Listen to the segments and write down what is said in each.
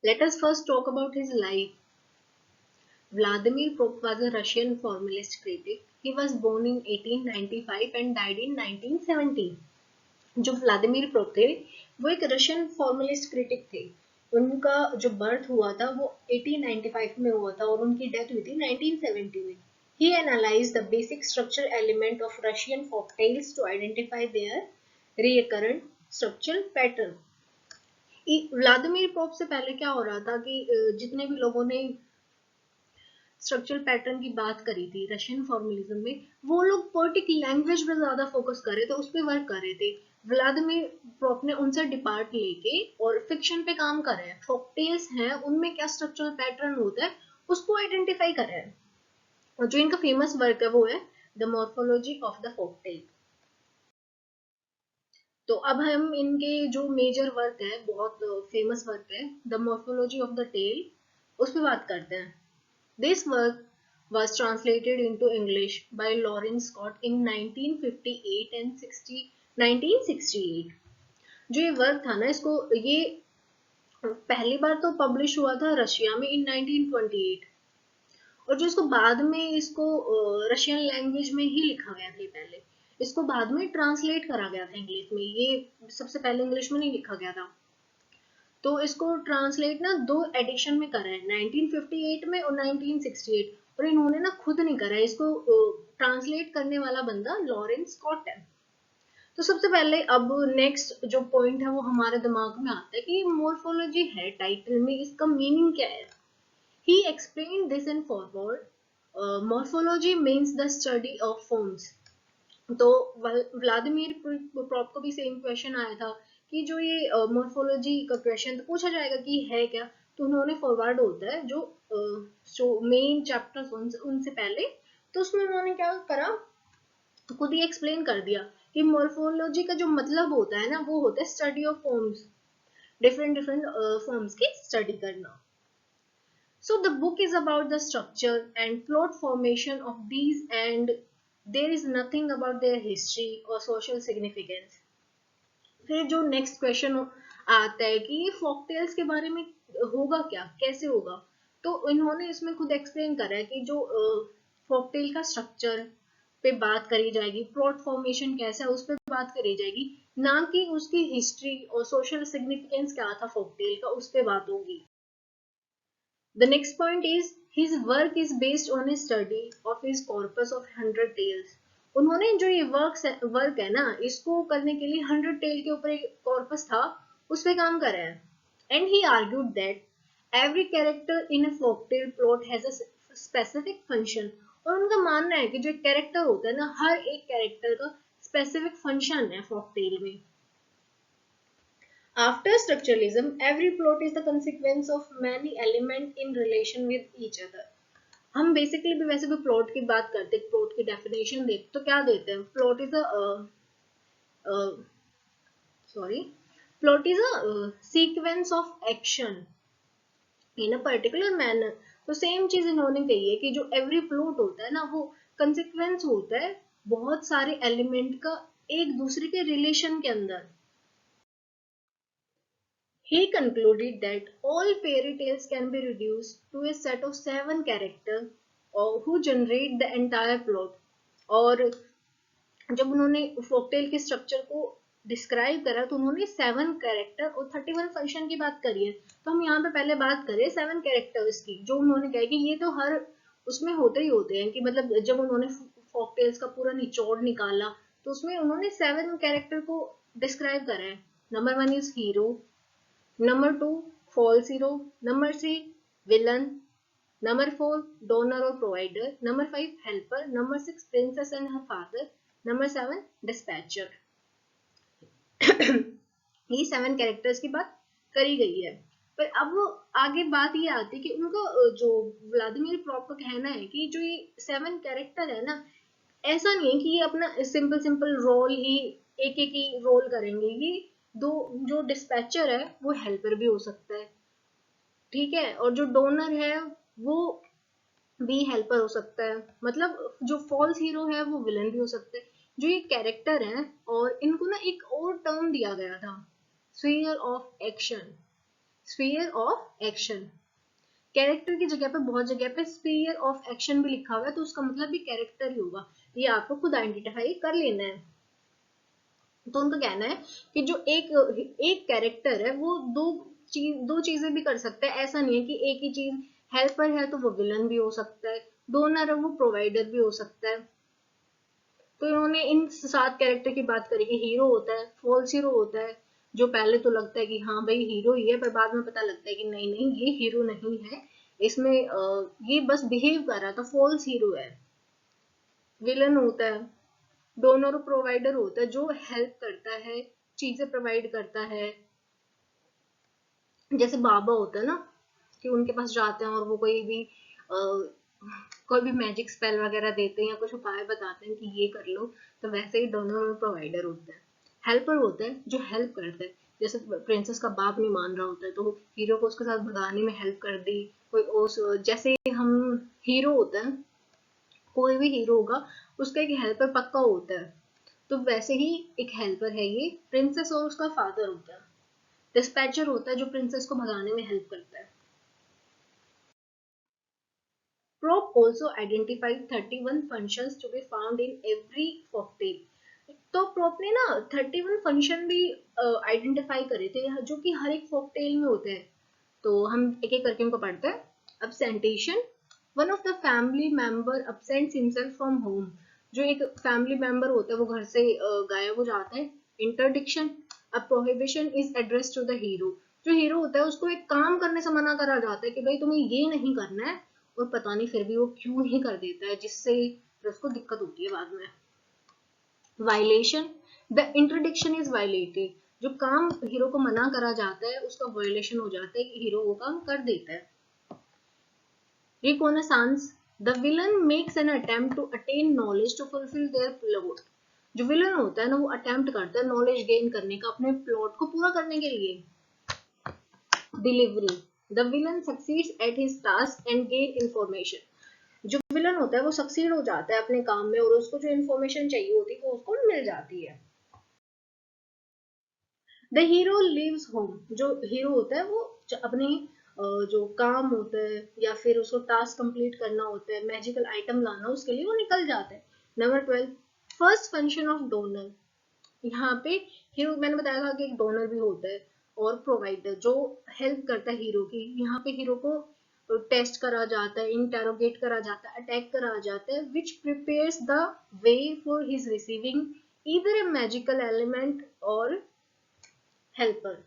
Let us first talk about his life. Vladimir Prokop was a Russian formalist critic. He was born in 1895 and died in 1970. जो Vladimir prop थे वो एक Russian formalist critic थे. उनका जो birth हुआ था वो 1895 में हुआ था और उनकी डेथ हुई थी 1970 में. He analyzed the basic structure element of Russian folk tales to identify their recurrent structural pattern. Vladimir prop से पहले क्या हो रहा था कि जितने भी लोगों ने स्ट्रक्चरल पैटर्न की बात करी थी रशियन फॉर्मलिज्म में, वो लोग पोएटिक लैंग्वेज पे ज्यादा फोकस कर रहे थे, उस पर वर्क कर रहे थे. व्लादिमीर प्रोप ने उनसे डिपार्ट लेके और फिक्शन पे काम कर रहे हैं. फोकटेल्स हैं उनमें क्या स्ट्रक्चरल पैटर्न होता है उसको आइडेंटिफाई कर रहे हैं. और जो इनका फेमस वर्क है वो है the morphology of the folktale. तो अब हम इनके जो मेजर वर्क है, बहुत फेमस वर्क है the morphology of the tale, उस पर बात करते हैं. This work was translated into English by Lawrence Scott in 1958 and 1968. जो ये वर्क था ना, इसको ये पहली बार तो पब्लिश हुआ था रशिया में इन 1928 और जो इसको बाद में इसको रशियन लैंग्वेज में ही लिखा गया था. पहले इसको बाद में ट्रांसलेट करा गया था इंग्लिश में, ये सबसे पहले इंग्लिश में नहीं लिखा गया था. तो इसको ट्रांसलेट ना दो एडिशन में करा है, 1958 में और 1968. और इन्होंने ना खुद नहीं करा है, इसको ट्रांसलेट करने वाला बंदा लॉरेंस स्कॉट है. तो सबसे पहले अब नेक्स्ट जो पॉइंट है वो हमारे दिमाग में आता है कि मॉर्फोलॉजी है टाइटल में, इसका मीनिंग क्या है. He explain this in forward. Morphology means the study of forms. तो व्लादिमीर प्रोप को भी सेम क्वेश्चन आया था कि जो ये मॉर्फोलॉजी का क्वेश्चन तो पूछा जाएगा कि है क्या. तो उन्होंने फॉरवर्ड होता है जो मेन चैप्टर्स उनसे पहले, तो उसमें उन्होंने क्या करा, खुद ही एक्सप्लेन कर दिया कि मॉर्फोलॉजी का जो मतलब होता है ना वो होता है study of forms, different different forms की स्टडी करना. So the book is about the structure and plot formation of these, and there is nothing about their history or social significance. फिर जो नेक्स्ट क्वेश्चन आता है कि ये फोकटेल्स के बारे में होगा क्या, कैसे होगा. तो इन्होंने इसमें खुद एक्सप्लेन करा है कि जो फोकटेल का स्ट्रक्चर पे बात करी जाएगी, प्लॉट फॉर्मेशन कैसा है उस पर बात करी जाएगी, ना कि उसकी हिस्ट्री और सोशल सिग्निफिकेंस क्या था फोकटेल का, उस पर बात होगी. The next point is his work is based on a study of his corpus of 100 tales. उन्होंने जो ये वर्क है ना, इसको करने के लिए 100 टेल के ऊपर एक कॉर्पस था, उस पे काम कर रहे हैं. And he argued that every character in a folktale plot has a specific function. और उनका मानना है कि जो कैरेक्टर होता है ना, हर एक कैरेक्टर का स्पेसिफिक फंक्शन है फोकटेल में. After structuralism, every plot is the consequence of many elements in relation with each other. हम बेसिकली भी वैसे भी प्लॉट की बात करते हैं, प्लॉट की डेफिनेशन देते तो क्या देते हैं, plot is a sequence of action in a particular manner. तो सेम चीज इन्होंने कही है कि जो एवरी प्लॉट होता है ना वो कंसिक्वेंस होता है बहुत सारे एलिमेंट का एक दूसरे के रिलेशन के अंदर. He concluded that all fairy tales can be reduced to a set of 7 characters who generate the entire plot. और जब उन्होंने फोकटेल के स्ट्रक्चर को डिस्क्राइब करा तो उन्होंने 7 कैरेक्टर और 31 फंक्शन की बात करी है. तो हम यहाँ पे पहले बात करें 7 कैरेक्टर्स की, जो उन्होंने कहा कि ये तो हर उसमें होते ही होते हैं, कि मतलब जब उन्होंने फोकटेल्स का पूरा निचोड़ निकाला तो उसमें उन्होंने 7 कैरेक्टर को डिस्क्राइब करा है. Number 1 is hero, Number 2, false hero. Number 3, villain. Number 4, donor or provider. Number 5, helper. Number 6, princess and her father. Number 7, dispatcher. ये 7 कैरेक्टर्स की बात करी गई है. पर अब आगे बात ये आती है कि उनका जो व्लादिमीर प्रोप का कहना है कि जो ये 7 कैरेक्टर है ना, ऐसा नहीं है कि ये अपना सिंपल रोल ही एक ही रोल करेंगे. ये दो जो डिस्पैचर है वो हेल्पर भी हो सकता है, ठीक है, और जो डोनर है वो भी हेल्पर हो सकता है. मतलब जो फॉल्स हीरो है वो विलन भी हो सकता है. जो ये कैरेक्टर है और इनको ना एक और टर्म दिया गया था, sphere of action. Sphere of action. Character की जगह पे बहुत जगह पे स्फीयर ऑफ एक्शन भी लिखा हुआ है, तो उसका मतलब भी कैरेक्टर ही होगा। ये आपको खुद आइडेंटिफाई कर लेना है। तो उनका कहना है कि जो एक कैरेक्टर है वो दो चीजें भी कर सकता है। ऐसा नहीं है कि एक ही चीज, हेल्पर है तो वो विलन भी हो सकता है, डोनर है वो प्रोवाइडर भी हो सकता है। तो इन्होंने इन 7 कैरेक्टर की बात करी कि हीरो होता है, फॉल्स हीरो होता है, जो पहले तो लगता है कि हाँ भाई हीरो ही है, पर बाद में पता लगता है कि नहीं नहीं ये हीरो नहीं है, इसमें ये बस बिहेव कर रहा था, फॉल्स हीरो है। विलन होता है, डोनर और प्रोवाइडर होता है, जो हेल्प करता है, चीजें प्रोवाइड करता है। जैसे बाबा होता है ना, कि उनके पास जाते हैं और वो कोई भी मैजिक स्पेल वगैरह देते हैं या कुछ उपाय बताते हैं कि ये कर लो, तो वैसे ही डोनर और प्रोवाइडर होता है। हेल्पर होता है जो हेल्प करता है, जैसे प्रिंसेस का बाप नहीं मान रहा होता है तो हीरो को उसके साथ भगाने में हेल्प कर दी। जैसे हम हीरो होता है, कोई भी हीरो होगा उसका एक हेल्पर पक्का होता है, तो वैसे ही एक हेल्पर है ये। प्रिंसेस और उसका फादर होता है। डिस्पैचर होता है जो प्रिंसेस को भगाने में हेल्प करता है। Probe also identified 31 functions to be found in every folktale. तो प्रोप ने ना 31 फंक्शन भी आइडेंटिफाई करे थे जो कि हर एक फोकटेल में होते हैं। तो हम एक एक करके उनको पढ़ते हैं। absentation, one of the family member absents himself from home, जो एक फैमिली मेंबर होता है वो घर से गायब हो जाता है। Interdiction, a prohibition is address to the hero, जो हीरो होता है उसको एक काम करने से मना करा जाता है कि भाई तुम्हें ये नहीं करना है, और पता नहीं फिर भी वो क्यों ही कर देता है, जिससे उसको दिक्कत होती है बाद में। Violation, the interdiction is violated, जो काम हीरो को मना करा जाता है उसका वायलेशन हो जाता है कि हीरो वो काम कर देता है। रिकोनाissance, the villain makes an attempt to attain knowledge to fulfil their plot, जो विलन होता है ना वो अटेम्प्ट करता है नॉलेज गेन करने का अपने प्लॉट को पूरा करने के लिए। Delivery, the villain succeeds at his task and gain information, जो विलन होता है वो सक्सीड हो जाता है अपने काम में और उसको जो इन्फॉर्मेशन चाहिए होती है वो उसको मिल जाती है। द हीरो लिव्स होम, जो हीरो होता है वो अपने जो काम होता है या फिर उसको टास्क कंप्लीट करना होता है, मैजिकल आइटम लाना, उसके लिए वो निकल जाता है। Number 12, first function of donor, यहाँ पे हीरो, मैंने बताया था कि एक डोनर भी होता है और प्रोवाइडर जो हेल्प करता है हीरो की। यहाँ पे हीरो को टेस्ट करा जाता है, इंटेरोगेट करा जाता है, अटैक करा जाता है, which prepares the way for his receiving either a magical element और हेल्पर।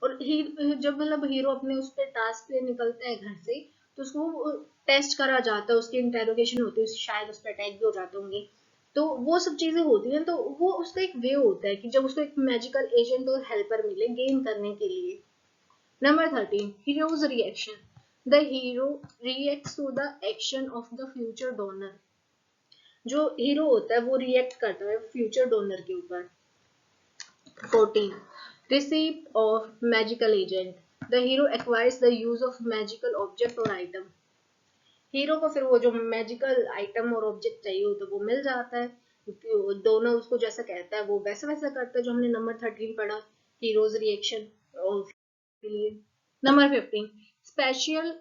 और जब मतलब हीरो अपने उस पे टास्क पे निकलता है घर से, तो उसको टेस्ट करा जाता है, उसकी इंटेरोगेशन होती है, शायद उस पर अटैक भी हो जाते होंगे, तो वो सब चीजें होती हैं। तो वो उसका एक वे होता है कि जब उसको एक मैजिकल एजेंट और हेल्पर मिले गेन करने के लिए। Number 13, hero's reaction, the hero reacts to the action of the future donor, जो हीरो होता है वो रिएक्ट करता है फ्यूचर डोनर के ऊपर। 14, receipt of magical agent, the hero acquires the use of magical object or item, hero को फिर वो जो मैजिकल आइटम और ऑब्जेक्ट चाहिए होता है वो मिल जाता है, दोनों उसको जैसा कहता है वो वैसा वैसा करता है, जो हमने नंबर 13 पढ़ा हीरोज रिएक्शन के लिए। Number 15, spatial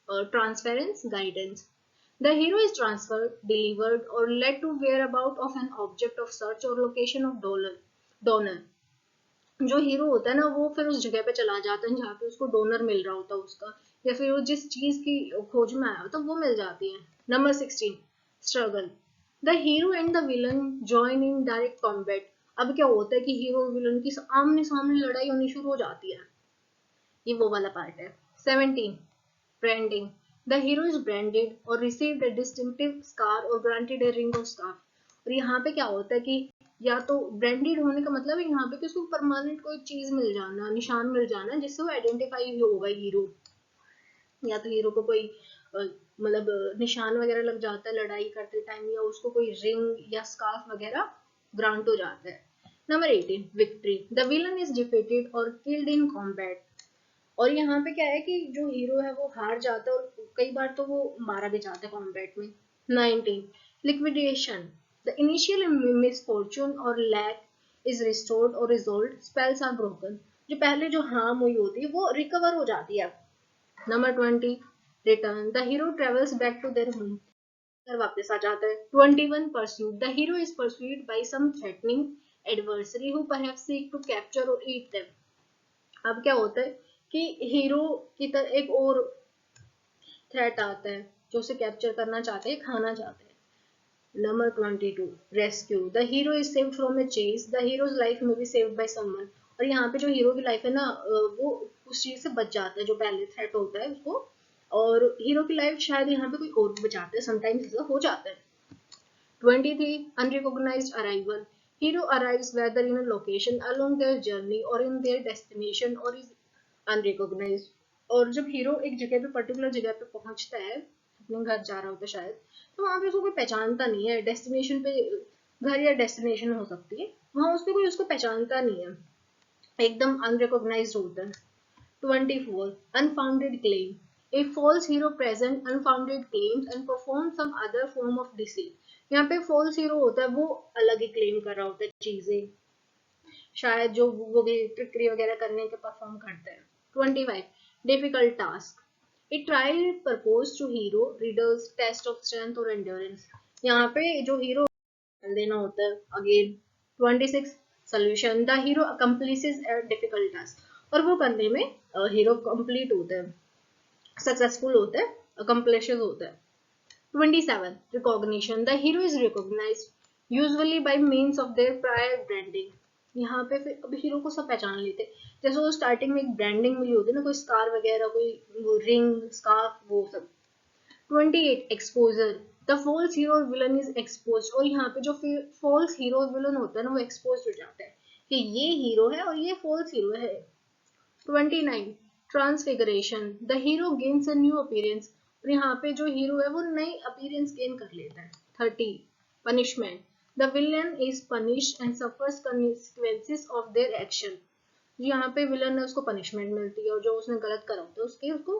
transference guidance, the hero is transferred, delivered और led to whereabouts of an object of search और लोकेशन ऑफ डोनर, जो हीरो होता है ना वो फिर उस जगह पे चला जाता है जहाँ पे उसको डोनर मिल रहा होता है उसका, या फिर वो जिस चीज की खोज में आया होता है वो मिल जाती है। Number 16, struggle, the hero and the villain join in direct combat, अब क्या होता है कि हीरो और विलन की आमने सामने लड़ाई होनी शुरू हो जाती है, ये वो वाला पार्ट है। 17, branding, the hero is branded और रिसीव्ड अ डिस्टिंक्टिव स्कार और granted a ring of scar, और यहाँ पे क्या होता है कि या तो ब्रांडेड होने का मतलब है यहाँ पे कि उसको परमानेंट कोई चीज मिल जाना, निशान मिल जाना जिससे वो आइडेंटिफाई होगा हीरो, या तो हीरो को कोई मतलब निशान वगैरह लग जाता है लड़ाई करते टाइम, या उसको कोई रिंग या स्कार्फ वगैरह ग्रांट हो जाता है। Number 18, victory, the villain is defeated और किल्ड इन कॉम्बैट, और यहाँ पे क्या है कि जो हीरो है वो हार जाता है और कई बार तो वो मारा भी जाता है कॉम्बैट में। 19, लिक्विडेशन, द इनिशियल मिसफॉर्चून और lack is restored or resolved, spells are broken, जो पहले जो हार्म हुई होती है वो रिकवर हो जाती है। Number 20 return, the hero travels back to their home, घर वापस आ जाता है। 21 pursuit, the hero is pursued by some threatening adversary who perhaps seek to capture और ईट देम। अब क्या होता है कि हीरो की तरह एक और थ्रेट आता है जो उसे कैप्चर करना चाहते हैं, खाना चाहते हैं। Number 22 rescue, the hero is saved from a chase, the heroes life may be saved by someone. और यहाँ पे जो हीरो की लाइफ है ना, वो उस चीज से बच जाता है जो पहले थ्रेट होता है उसको, और हीरो की लाइफ शायद यहाँ पे कोई और बचाता है, समटाइम्स ऐसा हो जाता है। 23 unrecognized arrival, hero arrives whether in a location along their journey or in their destination or is unrecognized। और जब हीरो एक जगह पे पर्टिकुलर जगह पे पहुंचता है, अपने घर जा रहा होता है शायद, तो वहां पे उसको कोई पहचानता नहीं है। डेस्टिनेशन पे घर या डेस्टिनेशन हो सकती है, वहां उस पे कोई उसको पहचानता नहीं है, एकदम अनरिकॉग्नाइज्ड होता है। 24 unfounded claim, a false hero present unfounded claims and performs some other form of deceit। यहाँ पे false hero होता है, वो अलग ही claim कर रहा होता है चीजें, शायद जो वो भी ट्रिकरी वगैरह करने के परफॉर्म करते हैं। 25 difficult task, a trial proposed to hero readers test of strength or endurance। यहाँ पे जो हीरो देना होता है again. 26 solution, the hero accomplishes a difficult task, और वो करने में हीरो कंप्लीट होता है, सक्सेसफुल होता है, अकम्प्लिशेस होता है। 27 recognition, the hero is recognized usually by means of their prior branding. यहाँ पे फिर अब हीरो को सब पहचान लेते हैं, जैसे वो स्टार्टिंग में एक ब्रांडिंग मिली होती है ना, कोई स्कार वगैरह, कोई रिंग स्कार्फ, वो सब। 28 exposure, the false hero villain is expose, और यहाँ पे जो फॉल्स हीरो विलन होता है ना, वो एक्सपोज हो जाता है कि ये हीरो है और ये फॉल्स हीरो है। 29 transfiguration, the hero gains a new appearance, और यहाँ पे जो हीरो है वो नई अपीयरेंस गेन कर लेता है। 30 punishment, the villain is punished and suffers consequences of their action. यहाँ पे विलन है, उसको पनिशमेंट मिलती है, और जो उसने गलत करा होता है उसको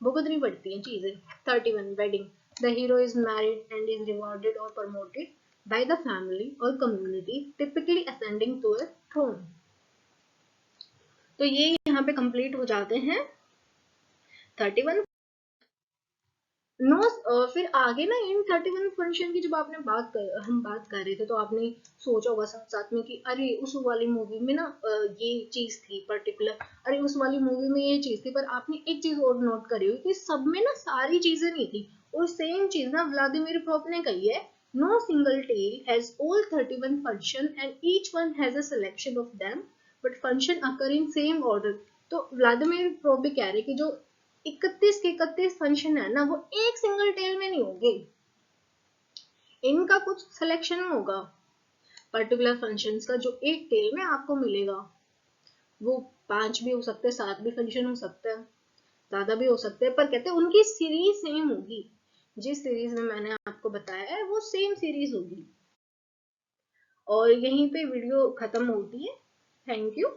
भुगतनी पड़ती हैं चीजें। 31 wedding, the hero is married and is rewarded और प्रमोटेड बाय द फैमिली और community, typically ascending to a throne. तो ये यहाँ पे कंप्लीट हो जाते हैं 31। नो फिर आगे ना इन 31 फंक्शन की जब आपने हम बात कर रहे थे, तो आपने सोचा होगा साथ साथ में कि अरे उस वाली मूवी में ना ये चीज थी पर्टिकुलर, अरे उस वाली मूवी में ये चीज थी, पर आपने एक चीज और नोट करी हुई कि सब में ना सारी चीजें नहीं थी, और सेम चीज ना व्लादिमीर प्रोप ने कही है, no single tale has all 31 function and each one has a selection of them but function occur in same order. तो व्लादिमीर प्रोप भी कह रहे कि जो 31 के 31 फंक्शन है ना, वो एक सिंगल टेल में नहीं होंगे, इनका कुछ सिलेक्शन होगा। पर्टिकुलर फंक्शंस का जो एक टेल में आपको मिलेगा, वो 5 भी हो सकते हैं, 7 भी फंक्शन हो सकते हैं, ज्यादा भी हो सकते हैं, पर कहते हैं उनकी सीरीज सेम होगी, जिस सीरीज में मैंने आपको बताया है वो सेम सीरीज होगी। और यहीं पे वीडियो खत्म होती है। Thank you.